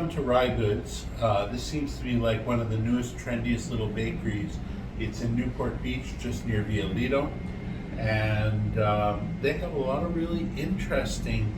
come to Rye Goods. This seems to be like one of the newest, trendiest little bakeries. It's in Newport Beach, just near via Lido. And they have a lot of really interesting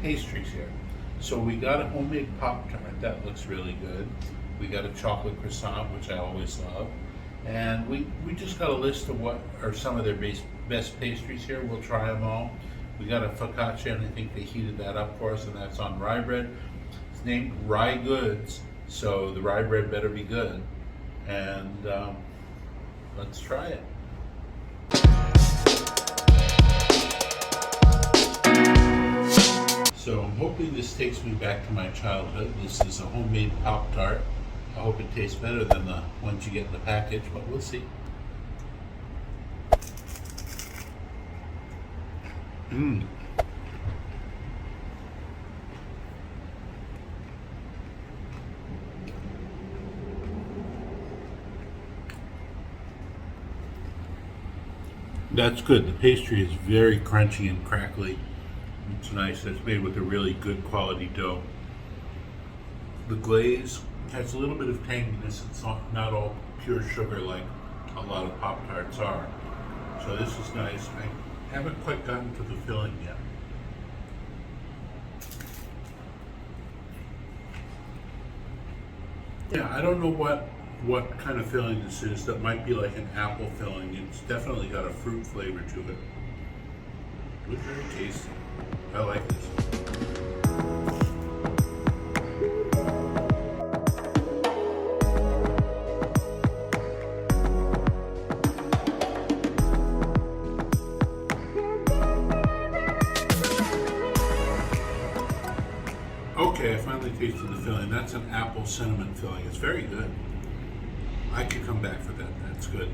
pastries here. So we got a homemade Pop-Tart, that looks really good. We got a chocolate croissant, which I always love. And we just got a list of what are some of their best pastries here. We'll try them all. We got a focaccia, and I think they heated that up for us, and that's on Rye Bread. It's named Rye Goods, so the Rye Bread better be good. And let's try it. So I'm hoping this takes me back to my childhood. This is a homemade Pop-Tart. I hope it tastes better than the ones you get in the package, but we'll see. That's good. The pastry is very crunchy and crackly. It's nice. It's made with a really good quality dough. The glaze has a little bit of tanginess. It's not all pure sugar like a lot of Pop-Tarts are. So this is nice. I haven't quite gotten to the filling yet. Yeah, I don't know what kind of filling this is. That might be like an apple filling. It's definitely got a fruit flavor to it. It's very tasty. I like this. Okay, I finally tasted the filling. That's an apple cinnamon filling. It's very good. I could come back for that. That's good.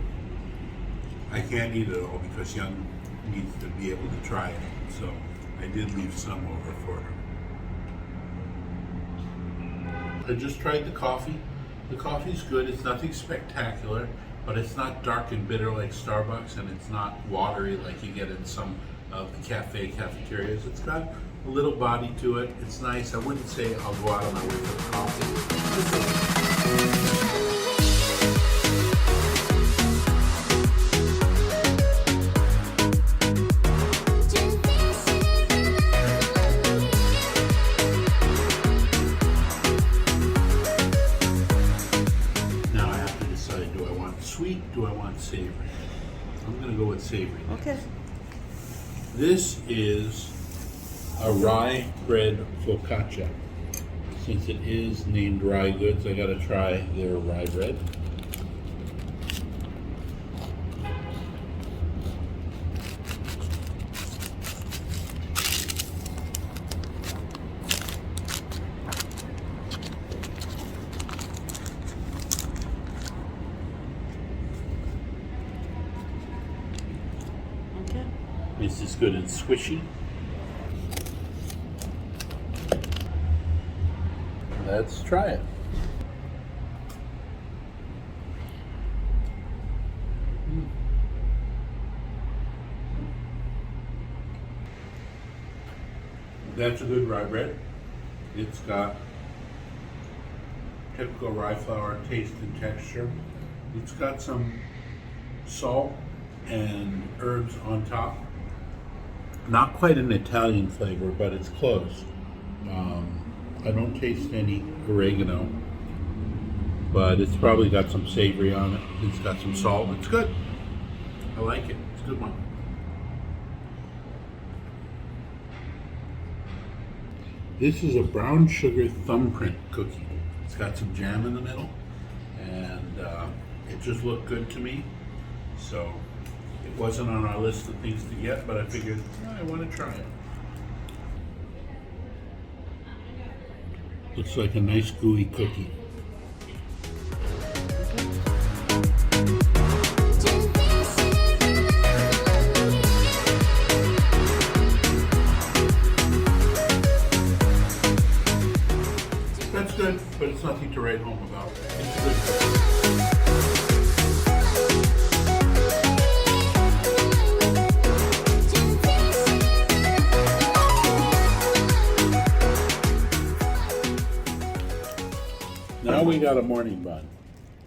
I can't eat it all because Young needs to be able to try it. So I did leave some over for her. I just tried the coffee. The coffee's good. It's nothing spectacular, but it's not dark and bitter like Starbucks, and it's not watery like you get in some of the cafeterias. It's got a little body to it. It's nice. I wouldn't say I'll go out of my way for the coffee. Now I have to decide, do I want sweet, do I want savory? I'm going to go with savory. Okay. This is a Rye Bread focaccia. Since it is named Rye Goods, I gotta try their Rye Bread. Okay. This is good and squishy. Let's try it. That's a good rye bread. It's got typical rye flour taste and texture. It's got some salt and herbs on top. Not quite an Italian flavor, but it's close. I don't taste any oregano, but it's probably got some savory on it. It's got some salt. It's good. I like it. It's a good one. This is a brown sugar thumbprint cookie. It's got some jam in the middle, and it just looked good to me. So it wasn't on our list of things to get, but I figured I want to try it. Looks like a nice gooey cookie. That's good, but it's nothing to write home about. It's good. we got a morning bun.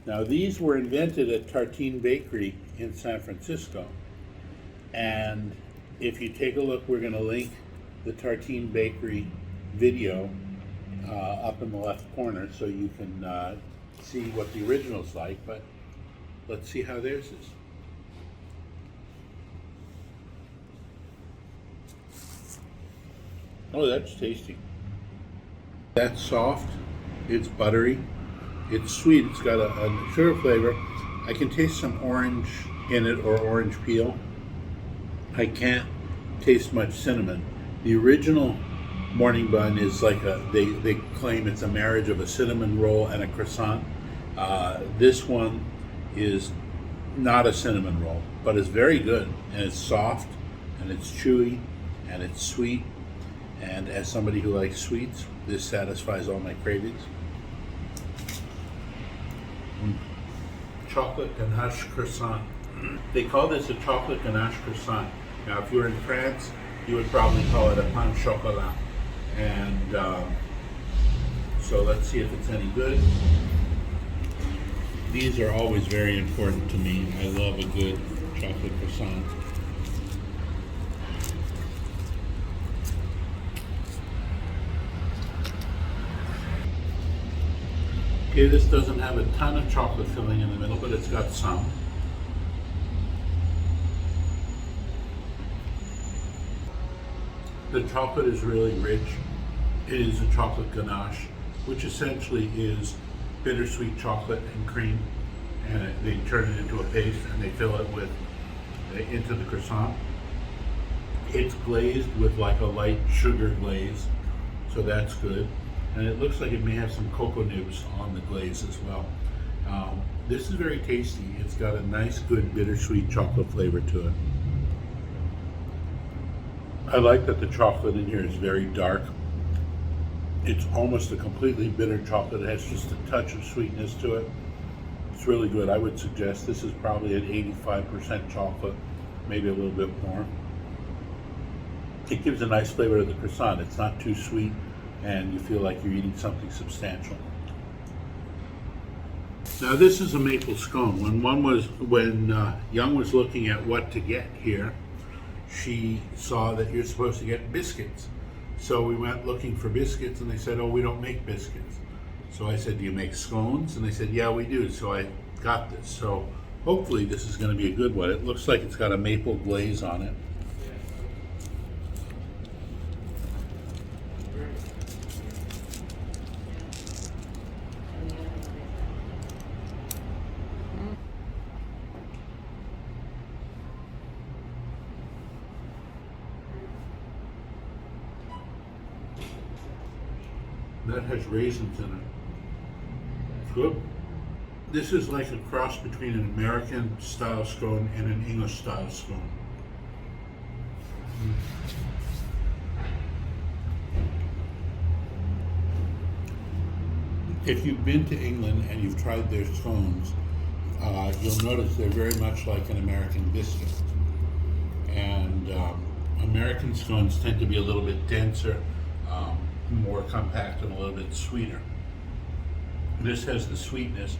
Now these were invented at Tartine Bakery in San Francisco. And if you take a look, we're going to link the Tartine Bakery video up in the left corner so you can see what the original's like, but let's see how theirs is. Oh, that's tasty. That's soft, it's buttery, it's sweet, it's got a sugar flavor. I can taste some orange in it, or orange peel. I can't taste much cinnamon. The original morning bun is like they claim it's a marriage of a cinnamon roll and a croissant. This one is not a cinnamon roll, but it's very good, and it's soft, and it's chewy, and it's sweet. And as somebody who likes sweets, this satisfies all my cravings. Chocolate ganache croissant. They call this a chocolate ganache croissant. Now, if you're in France, you would probably call it a pain chocolat. And so let's see if it's any good. These are always very important to me. I love a good chocolate croissant. Okay, this doesn't have a ton of chocolate filling in the middle, but it's got some. The chocolate is really rich. It is a chocolate ganache, which essentially is bittersweet chocolate and cream, and they turn it into a paste and they fill it with into the croissant. It's glazed with like a light sugar glaze, so that's good. And it looks like it may have some cocoa nibs on the glaze as well. This is very tasty. It's got a nice, good bittersweet chocolate flavor to it. I like that the chocolate in here is very dark. It's almost a completely bitter chocolate. It has just a touch of sweetness to it. It's really good. I would suggest this is probably an 85% chocolate, maybe a little bit more. It gives a nice flavor to the croissant. It's not too sweet, and you feel like you're eating something substantial. Now this is a maple scone. When Young was looking at what to get here, she saw that you're supposed to get biscuits. So we went looking for biscuits, and they said, oh, we don't make biscuits. So I said, do you make scones? And they said, yeah, we do. So I got this. So hopefully this is going to be a good one. It looks like it's got a maple glaze on it. That has raisins in it. It's good. This is like a cross between an American style scone and an English style scone. If you've been to England and you've tried their scones, you'll notice they're very much like an American biscuit. And American scones tend to be a little bit denser, more compact, and a little bit sweeter. This has the sweetness,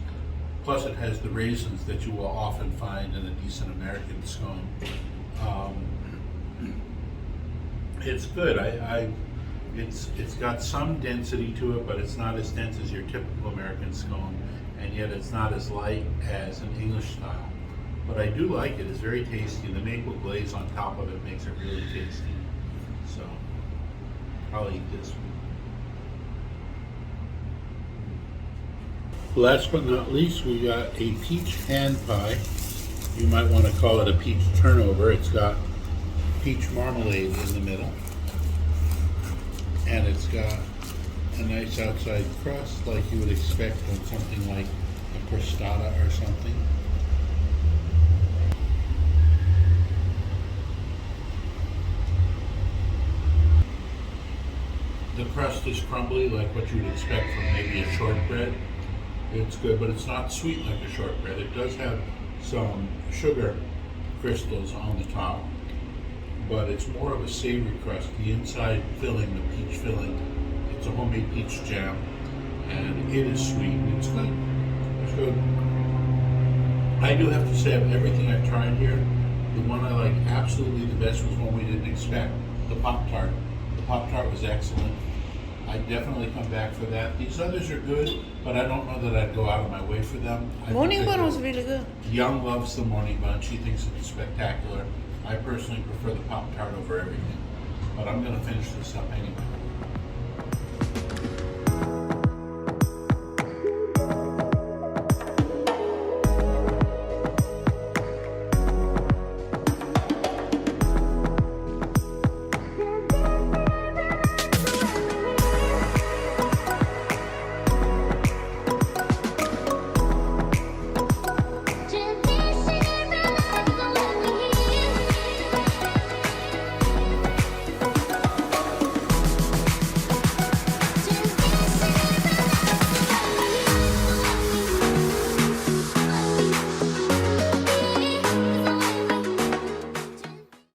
plus it has the raisins that you will often find in a decent American scone. It's good. It's got some density to it, but it's not as dense as your typical American scone, and yet it's not as light as an English style. But I do like it. It's very tasty, and the maple glaze on top of it makes it really tasty. So I'll eat this one. Last but not least, we got a peach hand pie. You might want to call it a peach turnover. It's got peach marmalade in the middle, and it's got a nice outside crust like you would expect on something like a crostata or something. The crust is crumbly like what you would expect from maybe a shortbread. It's good, but it's not sweet like a shortbread. It does have some sugar crystals on the top, but it's more of a savory crust. The inside filling, the peach filling, it's a homemade peach jam, and it is sweet. It's good. It's good. I do have to say, of everything I've tried here, the one I like absolutely the best was one we didn't expect, the Pop-Tart. The Pop-Tart was excellent. I'd definitely come back for that. These others are good, but I don't know that I'd go out of my way for them. Morning bun was really good. Young loves the morning bun. She thinks it's spectacular. I personally prefer the Pop-Tart over everything. But I'm going to finish this up anyway.